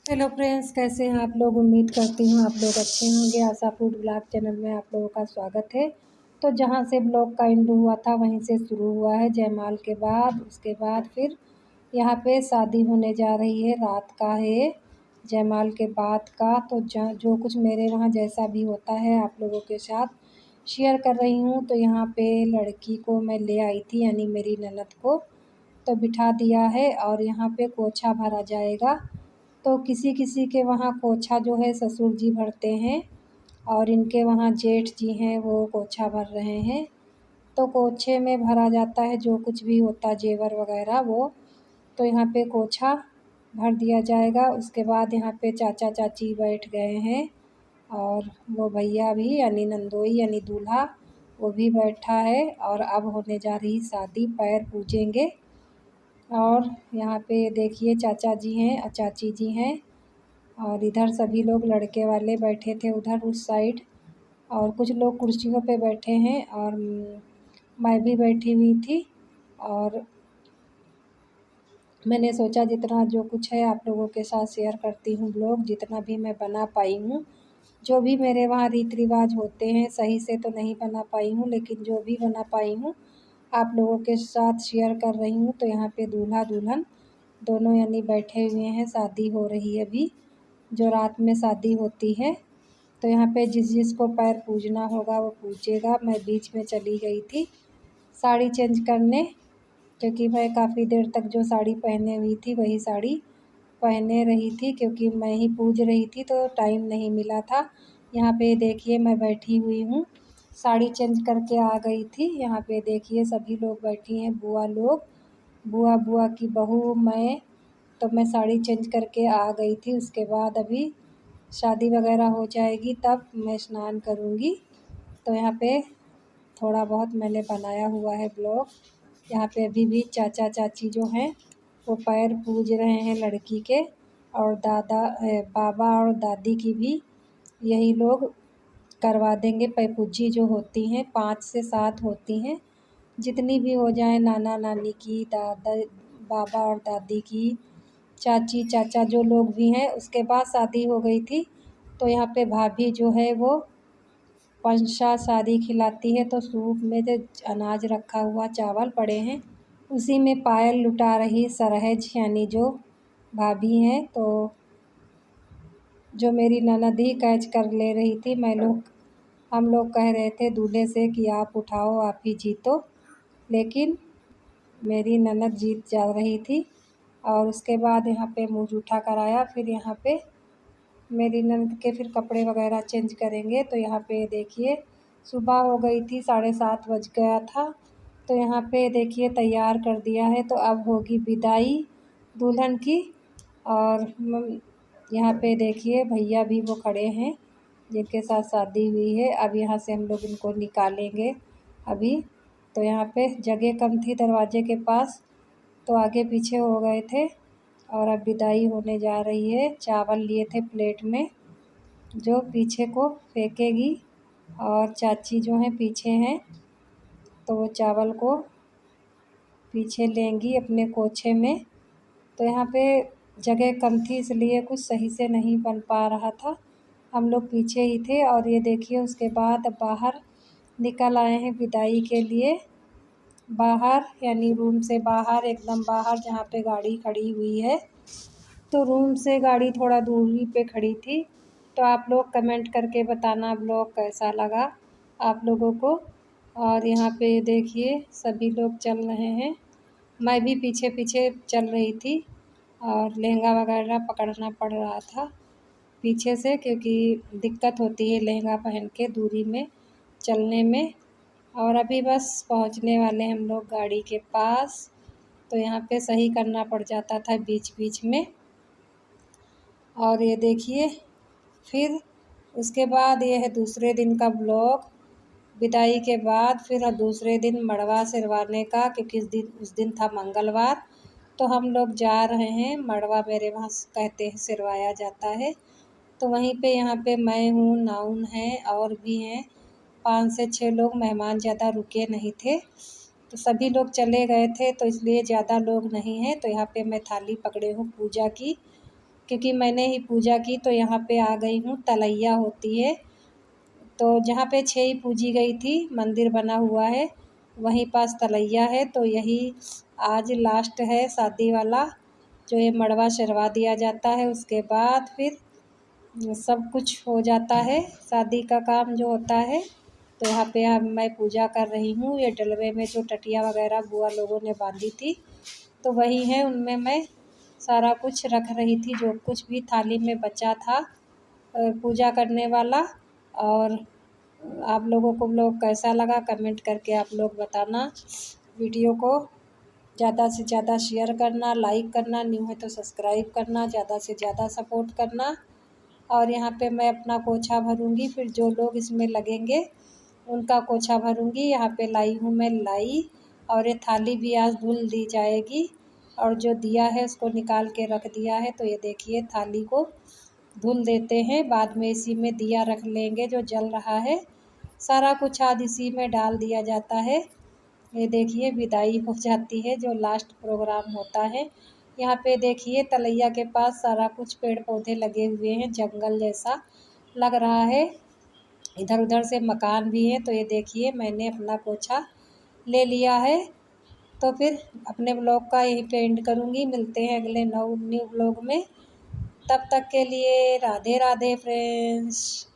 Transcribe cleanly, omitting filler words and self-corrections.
Hello friends, कैसे हैं आप लोग। उम्मीद करती हूँ आप लोग अच्छे होंगे। आशा फूड ब्लॉग चैनल में आप लोगों का स्वागत है। तो जहाँ से ब्लॉग का एंड हुआ था वहीं से शुरू हुआ है जयमाल के बाद। उसके बाद फिर यहाँ पे शादी होने जा रही है, रात का है जयमाल के बाद का। तो जो कुछ मेरे वहाँ जैसा भी होता है आप लोगों के साथ शेयर कर रही हूँ। तो यहाँ पे लड़की को मैं ले आई थी, यानी मेरी ननद को तो बिठा दिया है और यहाँ पे कोछा भरा जाएगा। तो किसी किसी के वहाँ कोछा जो है ससुर जी भरते हैं और इनके वहाँ जेठ जी हैं वो कोछा भर रहे हैं। तो कोछे में भरा जाता है जो कुछ भी होता है जेवर वगैरह वो। तो यहाँ पे कोछा भर दिया जाएगा। उसके बाद यहाँ पे चाचा चाची बैठ गए हैं और वो भैया भी यानी नंदोई यानी दूल्हा वो भी बैठा है। और अब होने जा रही शादी, पैर पूजेंगे। और यहाँ पे देखिए चाचा जी हैं और चाची जी हैं और इधर सभी लोग लड़के वाले बैठे थे उधर उस साइड, और कुछ लोग कुर्सियों पे बैठे हैं और मैं भी बैठी हुई थी। और मैंने सोचा जितना जो कुछ है आप लोगों के साथ शेयर करती हूँ ब्लॉग, जितना भी मैं बना पाई हूँ। जो भी मेरे वहाँ रीति रिवाज होते हैं सही से तो नहीं बना पाई हूँ, लेकिन जो भी बना पाई हूँ आप लोगों के साथ शेयर कर रही हूँ। तो यहाँ पे दूल्हा दुल्हन दोनों यानी बैठे हुए हैं, शादी हो रही है अभी, जो रात में शादी होती है। तो यहाँ पे जिस जिसको पैर पूजना होगा वो पूजेगा। मैं बीच में चली गई थी साड़ी चेंज करने, क्योंकि मैं काफ़ी देर तक जो साड़ी पहने हुई थी वही साड़ी पहने रही थी, क्योंकि मैं ही पूज रही थी तो टाइम नहीं मिला था। यहाँ पे देखिए मैं बैठी हुई हूँ, साड़ी चेंज करके आ गई थी। यहाँ पे देखिए सभी लोग बैठी हैं, बुआ लोग, बुआ बुआ की बहू, मैं। तो मैं साड़ी चेंज करके आ गई थी। उसके बाद अभी शादी वगैरह हो जाएगी तब मैं स्नान करूँगी। तो यहाँ पे थोड़ा बहुत मैंने बनाया हुआ है ब्लॉग। यहाँ पे अभी भी चाचा चाची जो हैं वो पैर पूज रहे हैं लड़की के, और बाबा और दादी की भी यही लोग करवा देंगे। पैपूजी जो होती हैं 5 से 7 होती हैं, जितनी भी हो जाए, नाना नानी की, दादा बाबा और दादी की, चाची चाचा जो लोग भी हैं। उसके बाद शादी हो गई थी तो यहाँ पे भाभी जो है वो पंचा शादी खिलाती है। तो सूप में जो अनाज रखा हुआ चावल पड़े हैं उसी में पायल लुटा रही सरहज यानी जो भाभी हैं। तो जो मेरी ननद ही कैच कर ले रही थी। हम लोग कह रहे थे दूल्हे से कि आप उठाओ, आप ही जीतो, लेकिन मेरी ननद जीत जा रही थी। और उसके बाद यहाँ पे मुँह जूठा कराया। फिर यहाँ पे मेरी ननद के फिर कपड़े वगैरह चेंज करेंगे। तो यहाँ पे देखिए सुबह हो गई थी, 7:30 बज गया था। तो यहाँ पे देखिए तैयार कर दिया है। तो अब होगी विदाई दुल्हन की। और यहाँ पे देखिए भैया भी वो खड़े हैं जिनके साथ शादी हुई है। अब यहाँ से हम लोग इनको निकालेंगे अभी। तो यहाँ पे जगह कम थी दरवाजे के पास तो आगे पीछे हो गए थे। और अब विदाई होने जा रही है। चावल लिए थे प्लेट में जो पीछे को फेंकेगी, और चाची जो हैं पीछे हैं तो वो चावल को पीछे लेंगी अपने कोछे में। तो यहाँ पे जगह कम थी इसलिए कुछ सही से नहीं बन पा रहा था, हम लोग पीछे ही थे। और ये देखिए उसके बाद बाहर निकल आए हैं विदाई के लिए। बाहर यानी रूम से बाहर, एकदम बाहर जहाँ पे गाड़ी खड़ी हुई है। तो रूम से गाड़ी थोड़ा दूरी पे खड़ी थी। तो आप लोग कमेंट करके बताना ब्लॉग कैसा लगा आप लोगों को। और यहाँ पे देखिए सभी लोग चल रहे हैं, मैं भी पीछे पीछे चल रही थी। और लहंगा वगैरह पकड़ना पड़ रहा था पीछे से, क्योंकि दिक्कत होती है लहंगा पहन के दूरी में चलने में। और अभी बस पहुंचने वाले हम लोग गाड़ी के पास। तो यहाँ पे सही करना पड़ जाता था बीच बीच में। और ये देखिए फिर उसके बाद ये है दूसरे दिन का ब्लॉग। विदाई के बाद फिर दूसरे दिन मड़वा सिरवाने का, क्योंकि उस दिन था मंगलवार। तो हम लोग जा रहे हैं मड़वा, मेरे वहाँ कहते हैं सिरवाया जाता है। तो वहीं पे यहाँ पे मैं हूँ, नाउन है और भी हैं 5 से 6 लोग। मेहमान ज़्यादा रुके नहीं थे तो सभी लोग चले गए थे, तो इसलिए ज़्यादा लोग नहीं हैं। तो यहाँ पे मैं थाली पकड़े हूँ पूजा की। क्योंकि मैंने ही पूजा की। तो यहाँ पे आ गई हूँ, तलैया होती है तो जहाँ पे 6 ही पूजी गई थी, मंदिर बना हुआ है वहीं पास तलैया है। तो यही आज लास्ट है शादी वाला, जो ये मड़वा चढ़वा दिया जाता है। उसके बाद फिर सब कुछ हो जाता है, शादी का काम जो होता है। तो यहाँ पे मैं पूजा कर रही हूँ। ये डलवे में जो टटिया वगैरह बुआ लोगों ने बांधी थी तो वही है, उनमें मैं सारा कुछ रख रही थी, जो कुछ भी थाली में बचा था पूजा करने वाला। और आप लोगों को व्लॉग कैसा लगा कमेंट करके आप लोग बताना। वीडियो को ज़्यादा से ज़्यादा शेयर करना, लाइक करना, न्यू है तो सब्सक्राइब करना, ज़्यादा से ज़्यादा सपोर्ट करना। और यहाँ पे मैं अपना कोछा भरूँगी, फिर जो लोग इसमें लगेंगे उनका कोछा भरूँगी। यहाँ पे लाई हूँ मैं लाई, और ये थाली भी आज धुल दी जाएगी। और जो दिया है उसको निकाल के रख दिया है। तो ये देखिए थाली को धुल देते हैं, बाद में इसी में दिया रख लेंगे जो जल रहा है। सारा कुछ आज इसी में डाल दिया जाता है। ये देखिए विदाई हो जाती है, जो लास्ट प्रोग्राम होता है। यहाँ पे देखिए तलैया के पास सारा कुछ पेड़ पौधे लगे हुए हैं, जंगल जैसा लग रहा है। इधर उधर से मकान भी है। तो ये देखिए मैंने अपना पोछा ले लिया है। तो फिर अपने ब्लॉग का यहीं पे एंड करूँगी। मिलते हैं अगले न्यू ब्लॉग में। तब तक के लिए राधे राधे फ्रेंड्स।